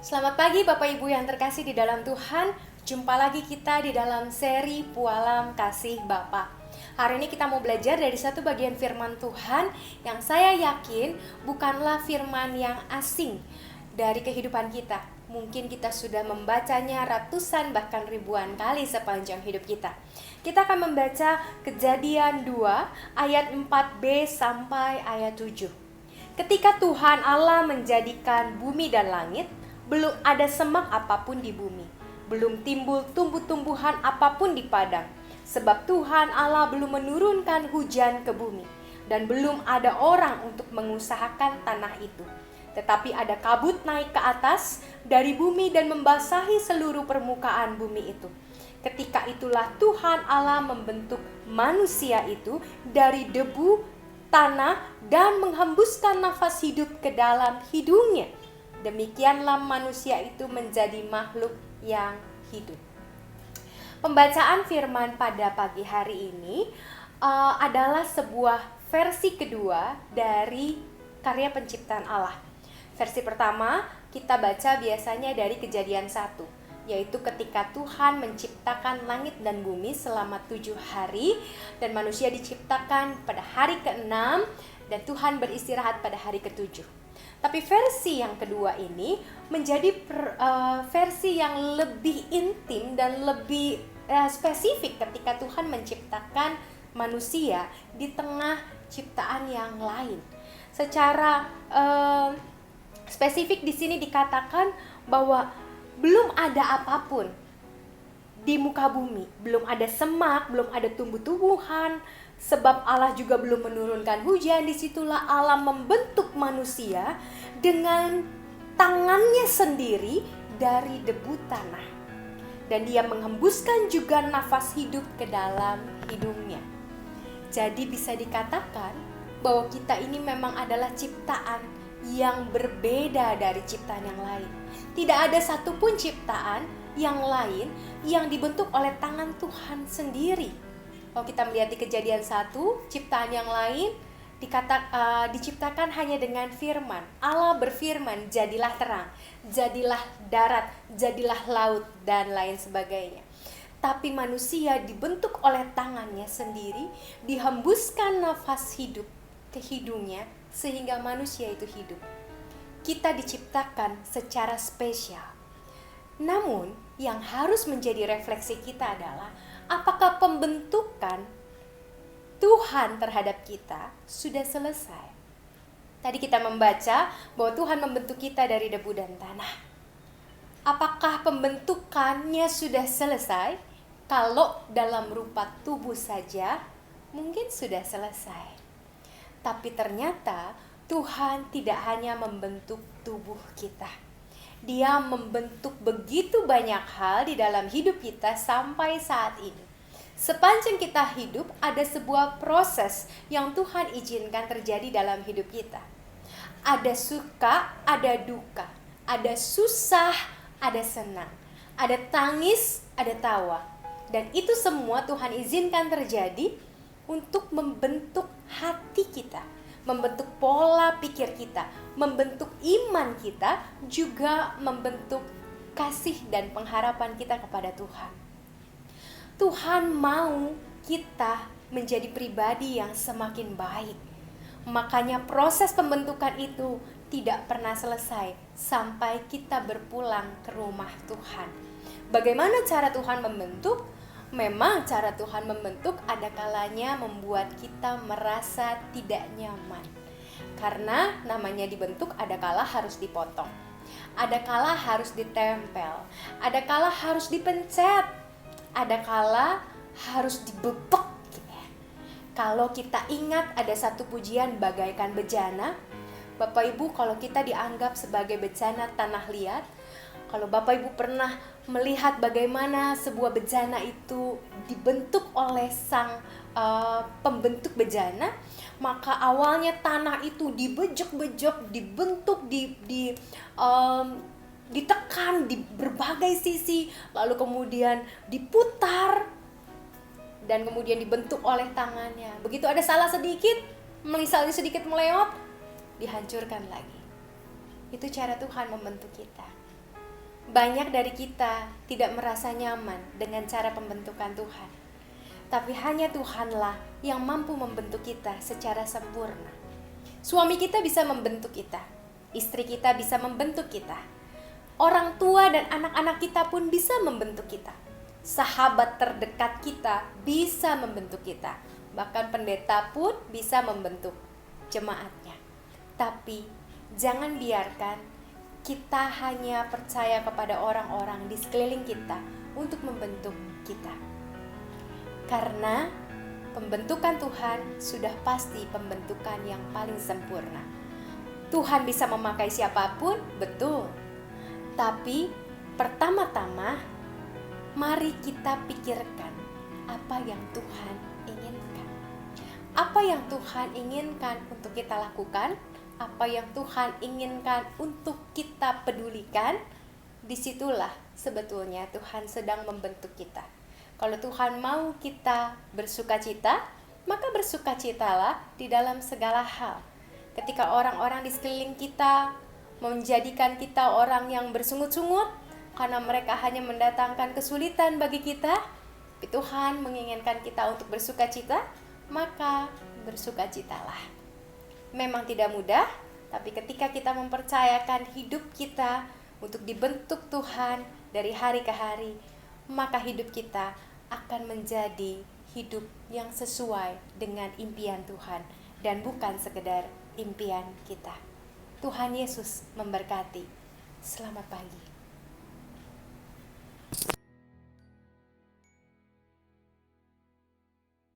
Selamat pagi Bapak Ibu yang terkasih di dalam Tuhan. Jumpa lagi kita di dalam seri Pualam Kasih Bapa. Hari ini kita mau belajar dari satu bagian firman Tuhan yang saya yakin bukanlah firman yang asing dari kehidupan kita. Mungkin kita sudah membacanya ratusan bahkan ribuan kali sepanjang hidup kita. Kita akan membaca Kejadian 2 ayat 4b sampai ayat 7. Ketika Tuhan Allah menjadikan bumi dan langit, belum ada semak apapun di bumi, belum timbul tumbuh-tumbuhan apapun di padang, sebab Tuhan Allah belum menurunkan hujan ke bumi, dan belum ada orang untuk mengusahakan tanah itu. Tetapi ada kabut naik ke atas dari bumi dan membasahi seluruh permukaan bumi itu. Ketika itulah Tuhan Allah membentuk manusia itu dari debu tanah dan menghembuskan nafas hidup ke dalam hidungnya. Demikianlah manusia itu menjadi makhluk yang hidup. Pembacaan firman pada pagi hari ini adalah sebuah versi kedua dari karya penciptaan Allah. Versi pertama kita baca biasanya dari Kejadian 1, yaitu ketika Tuhan menciptakan langit dan bumi selama 7 hari dan manusia diciptakan pada hari ke-6 dan Tuhan beristirahat pada hari ke-7. Tapi versi yang kedua ini menjadi versi yang lebih intim dan lebih spesifik ketika Tuhan menciptakan manusia di tengah ciptaan yang lain. Secara spesifik di sini dikatakan bahwa belum ada apapun di muka bumi, belum ada semak, belum ada tumbuh-tumbuhan, sebab Allah juga belum menurunkan hujan. Disitulah Allah membentuk manusia dengan tangannya sendiri dari debu tanah, dan dia menghembuskan juga nafas hidup ke dalam hidungnya. Jadi bisa dikatakan bahwa kita ini memang adalah ciptaan yang berbeda dari ciptaan yang lain. Tidak ada satupun ciptaan yang lain yang dibentuk oleh tangan Tuhan sendiri. Kalau kita melihat di Kejadian 1, ciptaan yang lain diciptakan hanya dengan firman. Allah berfirman, jadilah terang, jadilah darat, jadilah laut, dan lain sebagainya. Tapi manusia dibentuk oleh tangannya sendiri, dihembuskan nafas hidup ke hidungnya, sehingga manusia itu hidup. Kita diciptakan secara spesial. Namun, yang harus menjadi refleksi kita adalah apakah pembentukan Tuhan terhadap kita sudah selesai? Tadi kita membaca bahwa Tuhan membentuk kita dari debu dan tanah. Apakah pembentukannya sudah selesai? Kalau dalam rupa tubuh saja, mungkin sudah selesai. Tapi ternyata Tuhan tidak hanya membentuk tubuh kita. Dia membentuk begitu banyak hal di dalam hidup kita sampai saat ini. Sepanjang kita hidup, ada sebuah proses yang Tuhan izinkan terjadi dalam hidup kita. Ada suka, ada duka, ada susah, ada senang, ada tangis, ada tawa. Dan itu semua Tuhan izinkan terjadi untuk membentuk hati kita, membentuk pola pikir kita, membentuk iman kita, juga membentuk kasih dan pengharapan kita kepada Tuhan. Tuhan mau kita menjadi pribadi yang semakin baik. Makanya proses pembentukan itu tidak pernah selesai sampai kita berpulang ke rumah Tuhan. Bagaimana cara Tuhan membentuk? Memang cara Tuhan membentuk ada kalanya membuat kita merasa tidak nyaman. Karena namanya dibentuk, ada kala harus dipotong, ada kala harus ditempel, ada kala harus dipencet, ada kala harus dibebek. Kalau kita ingat ada satu pujian bagaikan bejana. Bapak Ibu, kalau kita dianggap sebagai bejana tanah liat, kalau Bapak Ibu pernah melihat bagaimana sebuah bejana itu dibentuk oleh sang pembentuk bejana, maka awalnya tanah itu dibejek-bejek, dibentuk, ditekan di berbagai sisi, lalu kemudian diputar, dan kemudian dibentuk oleh tangannya. Begitu ada salah sedikit, misalnya sedikit meleot, dihancurkan lagi. Itu cara Tuhan membentuk kita. Banyak dari kita tidak merasa nyaman dengan cara pembentukan Tuhan. Tapi hanya Tuhanlah yang mampu membentuk kita secara sempurna. Suami kita bisa membentuk kita. Istri kita bisa membentuk kita. Orang tua dan anak-anak kita pun bisa membentuk kita. Sahabat terdekat kita bisa membentuk kita. Bahkan pendeta pun bisa membentuk jemaatnya. Tapi jangan biarkan kita hanya percaya kepada orang-orang di sekeliling kita untuk membentuk kita. Karena pembentukan Tuhan sudah pasti pembentukan yang paling sempurna. Tuhan bisa memakai siapapun, betul. Tapi pertama-tama mari kita pikirkan apa yang Tuhan inginkan. Apa yang Tuhan inginkan untuk kita lakukan? Apa yang Tuhan inginkan untuk kita pedulikan, disitulah sebetulnya Tuhan sedang membentuk kita. Kalau Tuhan mau kita bersukacita, maka bersukacitalah di dalam segala hal. Ketika orang-orang di sekeliling kita menjadikan kita orang yang bersungut-sungut, karena mereka hanya mendatangkan kesulitan bagi kita, tapi Tuhan menginginkan kita untuk bersukacita, maka bersukacitalah. Memang tidak mudah, tapi ketika kita mempercayakan hidup kita untuk dibentuk Tuhan dari hari ke hari, maka hidup kita akan menjadi hidup yang sesuai dengan impian Tuhan dan bukan sekedar impian kita. Tuhan Yesus memberkati. Selamat pagi.